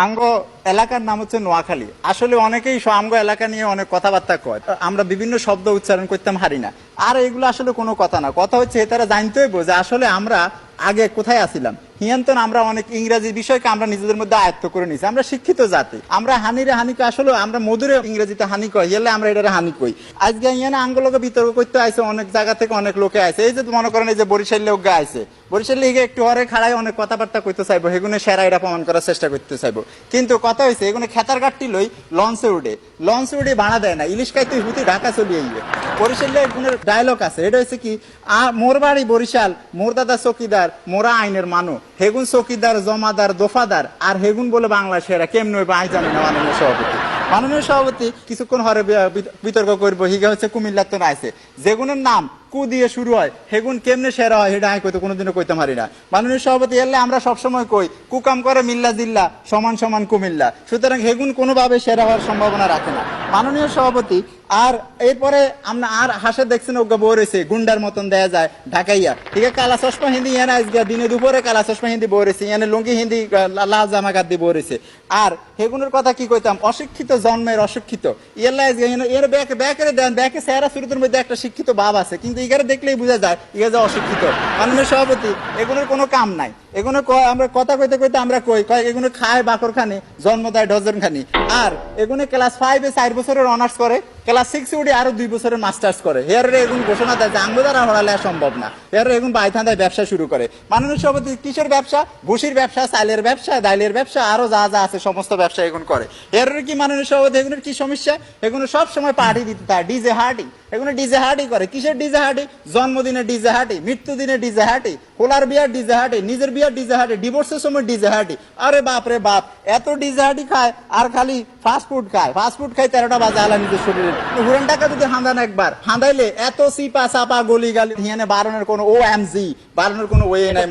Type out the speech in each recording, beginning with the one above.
আঙ্গ এলাকার নাম হচ্ছে নোয়াখালী। আসলে অনেকেই আমগো এলাকা নিয়ে অনেক কথাবার্তা কয়, আমরা বিভিন্ন শব্দ উচ্চারণ করতাম হারি না। আর এগুলো আসলে কোনো কথা না, কথা হচ্ছে তারা জানতে হইব যে আসলে আমরা আগে কোথায় আসিলাম। হিয়ান্তন আমরা অনেক ইংরেজি বিষয়কে আমরা নিজেদের মধ্যে আয়ত্ত করে নিছি। আমরা শিক্ষিত জাতি, আমরা হানিরে হানিকে আসলে আমরা মধুরে ইংরেজিতে হানি কই, এলে আমরা এটা হানি কই। আজকে ইয়ানা আঙ্গলকে বিতর্ক করতে আইছে, অনেক জায়গা থেকে অনেক লোকে আইছে। এই যে মনে করেন এই যে বরিশাল লোক আইছে, বরিশাল লিগে একটু হরে খাড়ায় অনেক কথাবার্তা করতে চাইবো, সেগুলো সেরা এটা প্রমাণ করার চেষ্টা করতে চাইবো। কিন্তু কথা হয়েছে এগুলো খেতার গাঠটি লই লঞ্চে উঠে ভাড়া দেয় না, ইলিশ খাইতে হুতি ঢাকা চলিয়ে যাবে। বরিশালে ডায়লগ আছে, এটা হচ্ছে কি, মোর বাড়ি বরিশাল, মোর দাদা চকিদার, মোরা আইনের মানু, হেগুন চকিদার জমাদার দফাদার, আর হেগুন বলে বাংলা সেরা কেমন হইবে আই জানি না। মাননীয় সভাপতি কিছুক্ষণ হরে বিতর্ক করবো, হিগা হচ্ছে কুমিল্লার তো আছে, যেগুনের নাম কু দিয়ে শুরু হয় হেগুন কেমনে সেরা হয় সেটা আমি কইতে কোনোদিনও কইতে পারি না। মাননীয় সভাপতি এলে আমরা সবসময় কই কুকাম করে মিল্লা জিল্লা সমান সমান কুমিল্লা, সুতরাং হেগুন কোনোভাবে সেরা হওয়ার সম্ভাবনা রাখে না মাননীয় সভাপতি। আর এরপরে আমরা আর হাসে দেখছেন ওগা বই রয়েছে গুন্ডার মতন দেয়া যায় ঢাকাইয়া, ঠিক আছে, কালা চশমা হিন্দি ইয়ানা আজকে দিনে দুপুরে কালা চশমা হিন্দি বই রয়েছে, ইয়ানে লুঙ্গি হিন্দি লাল জামা গাদ দিয়ে বই রয়েছে। আর হেগুনের কথা কি কইতাম, অশিক্ষিত জন্মের অশিক্ষিত ইয়াল্লা আজকে এর ব্যাকে দেন, ব্যাকে সেরা শুরুতের মধ্যে একটা শিক্ষিত ভাব আছে, কিন্তু ইগারে দেখলেই বোঝা যায় ইগা যে অশিক্ষিত। মাননীয় সভাপতি এগুলোর কোনো কাম নাই, এগুলো আমরা কথা কইতে কইতে আমরা কই এগুলো খায় বাকর খানি, জন্ম দেয় ডজন খানি। আর এগুলো ক্লাস 5-এ 4 বছরের অনার্স করে, ক্লাস 6-এ উঠে আরো 2 বছরের মাস্টার্স করে। হেয়ারে এগুলো ঘোষণা দেয় যে আঙ্গো দ্বারা হরালে সম্ভব না, হেয়ারে এগুলো বাইথান্দায় ব্যবসা শুরু করে। মাননীয় সভাপতি কিসের ব্যবসা, ভুসির ব্যবসা, চালের ব্যবসা, ডাইলের ব্যবসা, আরো যা যা আছে সমস্ত ব্যবসা এগুলো করে। এর কি মাননীয় সভাপতি এগুলোর কি সমস্যা, এগুলো সব সময় পার্টি দিতে থাকে, ডিজে হার্টি, এগুলো ডিজে হার্টি করে। কিসের ডিজে হার্টি, জন্মদিনে ডিজে হার্টি, মৃত্যু দিনে ডিজে হার্টি, হোলার বিয়ার ডিজে হার্টি, নিজের বিয়ার ডিজে হার্টি, ডিভোর্সের সময় ডিজে হার্টি। আরে বাপ রে বাপ, এত ডিজে হার্টি খায় আর খালি ফাস্টফুড খায়, ফাস্টফুড খায় 13টা বাজে আলা নিজের শরীরে। হুরান টাকা যদি হাঁদান একবার হাঁদাইলে এত সিপা চাপা গলি গালি হিয়ানে বারণের কোনো ওএমজি বারণের কোনো ওয়ে নাই।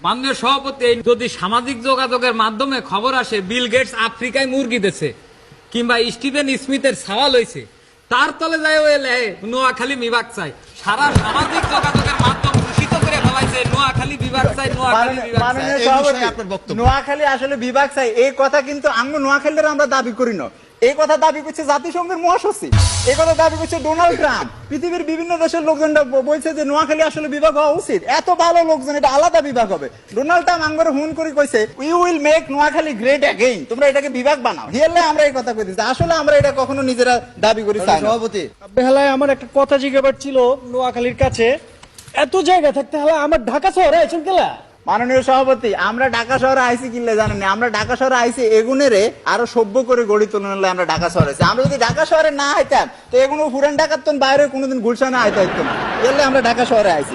মাননীয় সভাপতি, যদি সামাজিক যোগাযোগের মাধ্যমে খবর আসে বিল গেটস আফ্রিকায় মুরগি দিচ্ছে, কিংবা স্টিভেন স্মিথের সাওয়াল হয়েছে, তার তলে যায় ওই নোয়াখালী বিভাগ চাই, সারা সামাজিক যোগাযোগের মাধ্যম দূষিত করে ফেলাইছে নোয়াখালী বিভাগ চাই, নোয়াখালী বিভাগ চাই। নোয়াখালী আসলে বিভাগ চাই এই কথা কিন্তু আঙ্গু নোয়াখালীর আমরা দাবি করি না, এই কথা দাবি করছে জাতিসংঘের মহাসচিব, এই কথা দাবি করছে ডোনাল্ড ট্রাম্প, পৃথিবীর বিভিন্ন দেশের লোকজনরা বলছে যে নোয়াখালী আসলে বিভাগ হওয়া উচিত, এত ভালো লোকজন, এটা আলাদা বিভাগ হবে। ডোনাল্ড ট্রাম্প আঙ্গরে হুন করে কইছে we will make Noakhali great again, তোমরা এটাকে বিভাগ বানাও। হিয়ালে আমরা এই কথা কইতেছি, আসলে আমরা এটা কখনো নিজেরা দাবি করি চাই না। সভাপতি বেহালায় আমার একটা কথা জিজ্ঞাসা ছিল, নোয়াখালীর কাছে এত জায়গা থাকতে হলে আমার ঢাকা শহরে আছেন কেলা? মাননীয় সভাপতি, আমরা ঢাকা শহরে আইসি কিনলে জানেন না, আমরা ঢাকা শহরে আইসি এগুনেরে আরো সভ্য করে গড়ি তুললে আমরা ঢাকা শহরে আছি। আমরা যদি ঢাকা শহরে না আইতাম তো এগুলো পুরান ঢাকার তো বাইরে কোনোদিন গুলশানে আইতে হইতো না, এলে আমরা ঢাকা শহরে আইসি।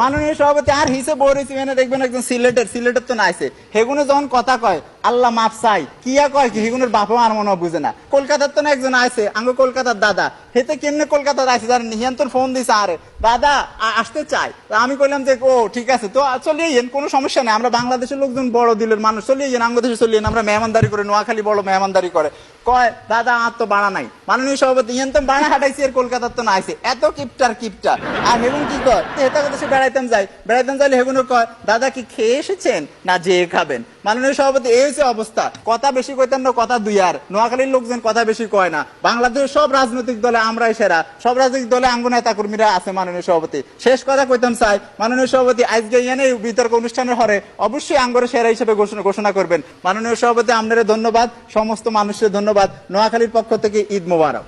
মাননীয় সভাপতি আর হিসেবে বলেছি মানে দেখবেন একজন সিলেটের তো না আইসে, হেগুনে যখন কথা কয় আল্লাহ মাফ চাই কিয়া কয় কি, হেগুনের বাপও আর মনে বুঝে না। কলকাতার তো না একজন আছে আঙ্গ কলকাতার দাদা, হেতে কেমনে কলকাতার আছে জানেন, হিয়ান্তন ফোন দিছে আরে দাদা আসতে চাই, আমি কইলাম যে ও ঠিক আছে তো চলিয়ে যান, কোনো সমস্যা নেই, আমরা বাংলাদেশের লোকজন বড় দিলের মানুষ, চলিয়ে যান আঙ্গ দেশে চলিয়ে, আমরা মেহমানদারি করে, নোয়াখালী বড় মেহমানদারি করে। কয় দাদা আর তো বাড়া নাই। মাননীয় সভাপতি ইয়ান্তন বাড়া হাঁটাইছি আর কলকাতার তো না আইছে, এত কিপটার আর হেগুন কি কয় হেতা দেশে বেড়াইতাম যাইলে হেগুনের কয় দাদা কি খেয়ে এসেছেন না যে খাবেন। মাননীয় সভাপতি এই হচ্ছে অবস্থা, কথা বেশি কইতেন না, কথা দুই আর নোয়াখালীর লোকজন কথা বেশি কয় না। বাংলাদেশের সব রাজনৈতিক দলে আমরাই সেরা, সব রাজনৈতিক দলে আঙ্গ নেতা কর্মীরা আছে। মাননীয় সভাপতি শেষ কথা কইতাম চাই, মাননীয় সভাপতি আজকে ইয়ানে বিতর্ক অনুষ্ঠানের হরে অবশ্যই আঙ্গরে সেরা হিসেবে ঘোষণা করবেন। মাননীয় সভাপতি আপনাদের ধন্যবাদ, সমস্ত মানুষের ধন্যবাদ, নোয়াখালীর পক্ষ থেকে ঈদ মোবারক।